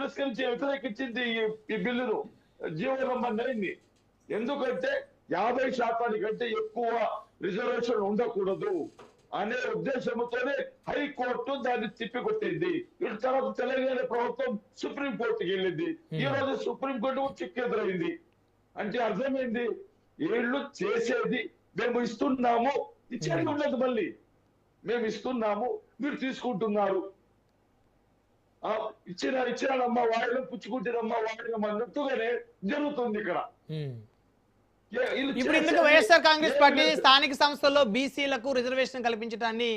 తిరస్కరించి వ్యతిరేకించింది ఈ బిల్లును జీవో నంబర్ 9 ఎందుకంటే 50% ఎక్కువ రిజర్వేషన్ ఉండకూడదు అనే ఉద్దేశంతోనే హైకోర్టు దాన్ని తిప్పికొట్టింది. ఇటు తర్వాత తెలంగాణ ప్రభుత్వం సుప్రీంకోర్టుకి వెళ్ళింది. ఈ రోజు సుప్రీంకోర్టు చిక్కెదురైంది. అంటే అర్థమైంది వీళ్ళు చేసేది మేము ఇస్తున్నాము, ఇచ్చేది ఉండదు. మళ్ళీ మేము ఇస్తున్నాము, మీరు తీసుకుంటున్నారు. ఇచ్చినాడమ్మా వాడిని, పుచ్చుకుంటున్నమ్మా వాడిని అన్నట్టుగానే జరుగుతుంది ఇక్కడ. ఇప్పుడు ఇందుకు వైఎస్ఆర్ కాంగ్రెస్ పార్టీ స్థానిక సంస్థల్లో బీసీలకు రిజర్వేషన్ కల్పించడాన్ని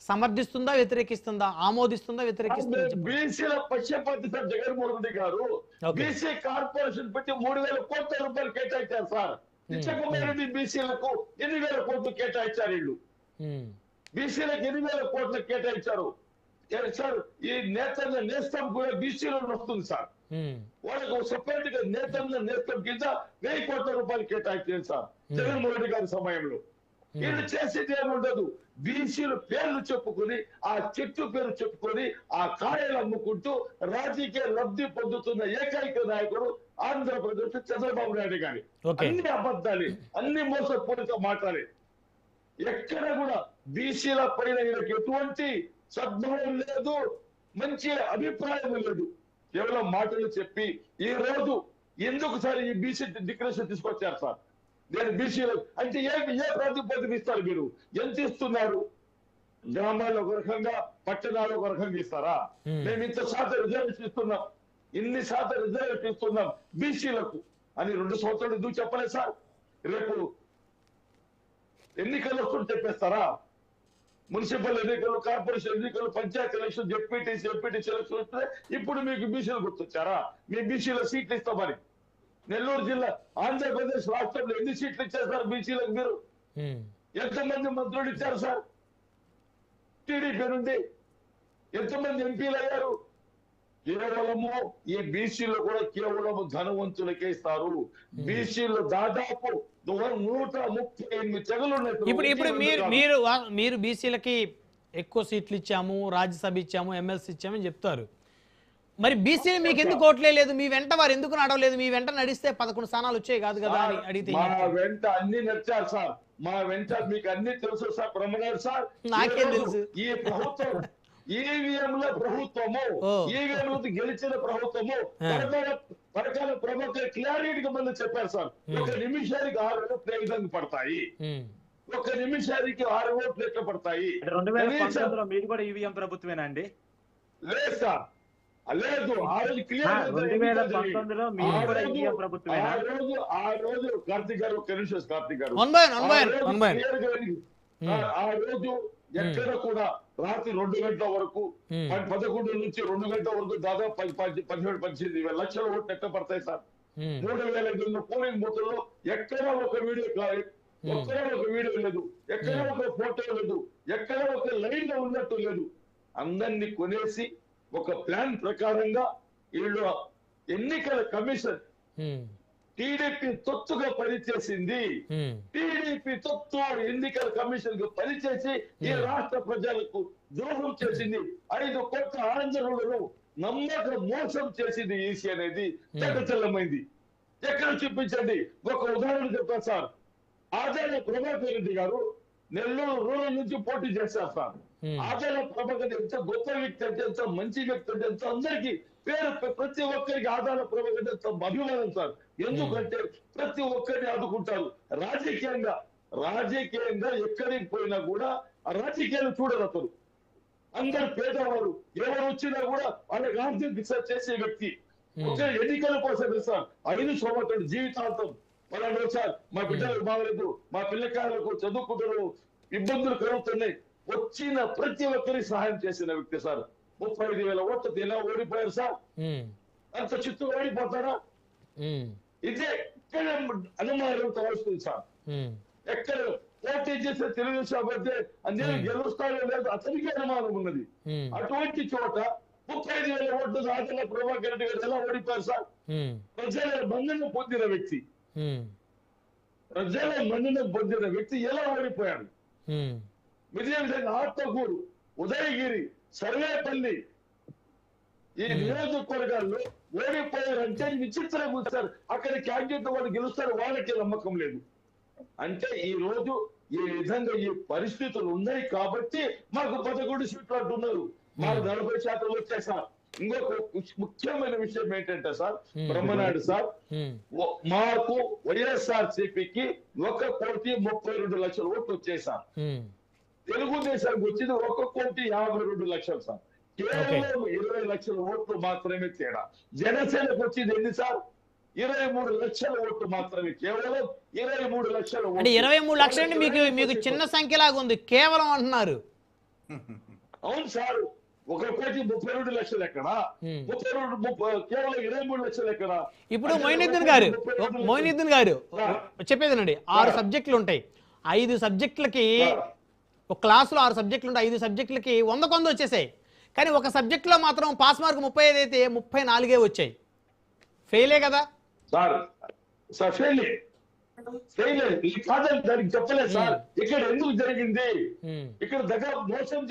సమర్థిస్తుందా, వ్యతిరేకిస్తుందా, ఆమోదిస్తుందా, వ్యతిరేకిస్తుందా? బీసీల పక్షపాతి సార్ జగన్మోహన్ రెడ్డి గారు బీసీ కార్పొరేషన్ పెట్టి 3,000 కోట్ల రూపాయలు కేటాయించారు సార్. ఇచ్చకమైనది బీసీలకు 8,000 కోట్లు కేటాయించారు. వీళ్ళు బీసీలకు 8,000 కోట్లు కేటాయించారు సార్. ఈ నేతల నేస్తం కూడా బీసీలో వస్తుంది సార్. వాళ్ళకు సెపరేట్ గా నేతల నేస్తం కింద 1,000 కోట్ల రూపాయలు కేటాయించారు సార్ జగన్మోహన్ రెడ్డి గారి సమయంలో. వీళ్ళు చేసేది ఏముండదు, బీసీలు పేర్లు చెప్పుకొని, ఆ చెట్టు పేరు చెప్పుకొని, ఆ కాయలు అమ్ముకుంటూ రాజకీయ లబ్ధి పొందుతున్న ఏకైక నాయకుడు ఆంధ్రప్రదేశ్ చంద్రబాబు నాయుడు గారి. అన్ని అబద్ధాలే, అన్ని మోసపూరిత మాటలే. ఎక్కడ కూడా బీసీల పైన ఎటువంటి సద్భావం లేదు, మంచి అభిప్రాయం లేదు. కేవలం మాటలు చెప్పి ఈ రోజు ఎందుకు సార్ ఈ బీసీ డిక్లరేషన్ తీసుకొచ్చారు సార్? నేను బీసీలో అంటే ఏ ప్రాతిపదికన ఇస్తారు? మీరు ఎంత ఇస్తున్నారు? గ్రామాల్లో ఒక రకంగా, పట్టణాల్లో ఒక రకంగా ఇస్తారా? మేము ఇంత శాతం రిజర్వేషన్ ఇస్తున్నాం, ఇన్ని శాతం రిజర్వేషన్ ఇస్తున్నాం బీసీలకు అని 2 సంవత్సరాలు ఎందుకు చెప్పలేదు సార్? రేపు ఎన్నికలు వస్తుంటే చెప్పేస్తారా? మున్సిపల్ ఎన్నికలు, కార్పొరేషన్ ఎన్నికలు, పంచాయతీ ఎలక్షన్, జెడ్పీటీసీ ఎలక్షన్ వస్తే ఇప్పుడు మీకు బీసీలు గుర్తొచ్చారా? మీ బీసీల సీట్లు ఇస్తామని. నెల్లూరు జిల్లా ఆంధ్రప్రదేశ్ రాష్ట్రంలో ఎన్ని సీట్లు ఇచ్చారు సార్ బీసీలకు? మీరు ఎంతమంది మంత్రులు ఇచ్చారు సార్ టీడీపీ నుండి? ఎంతమంది ఎంపీలు అయ్యారు? కేవలము ఈ బీసీలో కూడా కేవలం ధనవంతులకే ఇస్తారు. బీసీలో దాదాపు 138 తెగలు ఉన్నాయి. ఇప్పుడు మీరు బీసీలకి ఎక్కువ సీట్లు ఇచ్చాము, రాజ్యసభ ఇచ్చాము, ఎమ్మెల్సీ ఇచ్చామని చెప్తారు. మరి బీసీలు మీకు ఎందుకు ఓట్లే లేదు? మీ వెంట వారు ఎందుకు నడవలేదు? మీ వెంట నడిస్తే 11 స్థానాలు వచ్చాయి కాదు కదా అని అడిగితే మా వెంట అన్ని నడిచారు సార్. మా వెంట మీకు అన్ని తెలుసు సార్ బ్రహ్మగారు సార్. నాకేం తెలుసు? ఈ ప్రభుత్వం ఈవీఎంల ప్రభుత్వము, ఈవీఎంలు గెలిచిన ప్రభుత్వము. పరకాల ప్రభాకర్ క్లారిటీగా మంది చెప్పారు సార్, 1 నిమిషానికి 6 ఓట్లు ఏ విధంగా పడతాయి, 1 నిమిషానికి 6 ఓట్లు ఎట్లా పడతాయి. 2019లో మీరు కూడా ఈవీఎం ప్రభుత్వమేనా అండి? లేదు సార్, లేదు. ఆ రోజు క్లియర్ 2019లో మీరు కూడా ఈవీఎం ప్రభుత్వమేనా? ఆ రోజు కార్తీక్ గారు, ఒక నిమిషం కార్తీక్ గారు, ఆ రోజు ఎక్కడ కూడా రాత్రి 2 గంటల వరకు 11 నుంచి 2 గంటల వరకు దాదాపు 17-18 లక్షల ఓట్లు ఎక్కడ పడతాయి సార్? 3,500 పోలింగ్ బూతుల్లో ఎక్కడ ఒక వీడియో లేదు, ఎక్కడ ఒక ఫోటో లేదు, ఎక్కడ ఒక లైన్ లో ఉన్నట్టు లేదు. అందరినీ కొనేసి ఒక ప్లాన్ ప్రకారంగా వీళ్ళు ఎన్నికల కమిషన్ టీడీపీ తొత్తుగా పనిచేసింది. టీడీపీ తొత్తు ఎన్నికల కమిషన్ కు పనిచేసి ఈ రాష్ట్ర ప్రజలకు ద్రోహం చేసింది. 5 కోట్ల ఆంధ్రులను నమ్మక మోసం చేసింది ఈసీ అనేది చట్టచల్లమైంది. ఎక్కడ చూపించండి? ఒక ఉదాహరణ చెప్తాను సార్. ఆదాయ ప్రభాకర్ రెడ్డి గారు నెల్లూరు రూరల్ నుంచి పోటీ చేశారు సార్. ఆదాయ ప్రభాకర్ ఎంత గొప్ప వ్యక్తి అంటే, ఎంత మంచి వ్యక్తి అంటే, ఎంత అందరికీ పేరు, ప్రతి ఒక్కరికి ఆదాయ ప్రభాకర్ ఎంత అభిమానం సార్. ఎందుకంటే ప్రతి ఒక్కరిని ఆదుకుంటారు. రాజకీయంగా ఎక్కడికి పోయినా కూడా రాజకీయాలు చూడరు అతను. అందరు పేదవారు ఎవరు వచ్చినా కూడా వాళ్ళకి ఆర్థిక చేసే వ్యక్తి. ఒక ఎన్నికల కోసం సార్ 5 సంవత్సరాలు జీవితాంతం వాళ్ళు సార్ మా బిడ్డలకు బాగలేదు, మా పిల్లకాయలకు చదువుకుంటారు, ఇబ్బందులు కలుగుతున్నాయి, వచ్చిన ప్రతి ఒక్కరికి సహాయం చేసిన వ్యక్తి సార్. 35,000 ఓట్లతో ఎలా ఓడిపోయారు సార్? అంత చిత్తుగా ఓడిపోతారా? ఇదే ఇక్కడ అనుమానంతో వస్తుంది సార్. ఎక్కడ పోటీ చేసే తెలుగుదేశం అభ్యర్థి అందరూ గెలుస్తారో లేదు అతనికి అనుమానం ఉన్నది. అటువంటి చోట 35,000 ఓట్లు ఆదాయ ప్రభాకర్ రెడ్డి గారు ఎలా ఓడిపోయారు సార్? ప్రజల మన్నన పొందిన వ్యక్తి, ప్రజల మన్నన పొందిన వ్యక్తి ఎలా ఓడిపోయాడు? ఇదే విధంగా ఆత్మకూరు, ఉదయగిరి, సర్వేపల్లి ఈ నియోజకవర్గాల్లో ఓడిపోయారంటే విచిత్రంగా సార్. అక్కడ క్యాండిడేట్ వాడు గెలుస్తారు, వాళ్ళకి నమ్మకం లేదు. అంటే ఈ రోజు ఈ విధంగా ఈ పరిస్థితులు ఉన్నాయి కాబట్టి మాకు 11 సీట్లు అంటున్నారు. మాకు 40% వచ్చాయి సార్. ఇంకొక ముఖ్యమైన విషయం ఏంటంటే సార్, బ్రహ్మనాయుడు సార్, మాకు వైఎస్ఆర్ సిపికి 1,32,00,000 ఓట్లు వచ్చాయి సార్. తెలుగుదేశానికి వచ్చింది 1,52,00,000 సార్. కేవలం 20 లక్షల ఓట్లు మాత్రమే తేడా. జనసేనకు వచ్చింది ఎన్ని సార్? 23 లక్షల ఓట్లు మాత్రమే. కేవలం 23 లక్షల అంటే 23 లక్షలు అంటే మీకు చిన్న సంఖ్యలాగా ఉంది, కేవలం అంటున్నారు. అవును సార్, 1,32,00,000 ఎక్కడ? 32 కేవలం 23 లక్షలు ఎక్కడ? ఇప్పుడు మొయినుద్దీన్ గారు చెప్పేదేనండి, 6 సబ్జెక్టులు ఉంటాయి. 5 సబ్జెక్టులకి ఒక క్లాసులో 6 సబ్జెక్టులు ఉంటాయి. 5 సబ్జెక్టులకి 100 వచ్చేసాయి. కానీ ఒక సబ్జెక్టులో మాత్రం పాస్ మార్క్ 35 అయితే 34 వచ్చాయి. ఫెయిలే కదా సార్? ఫెయిలే కాదని దానికి చెప్పలేదు సార్. ఇక్కడ ఎందుకు జరిగింది? ఇక్కడ దగ్గర మోసం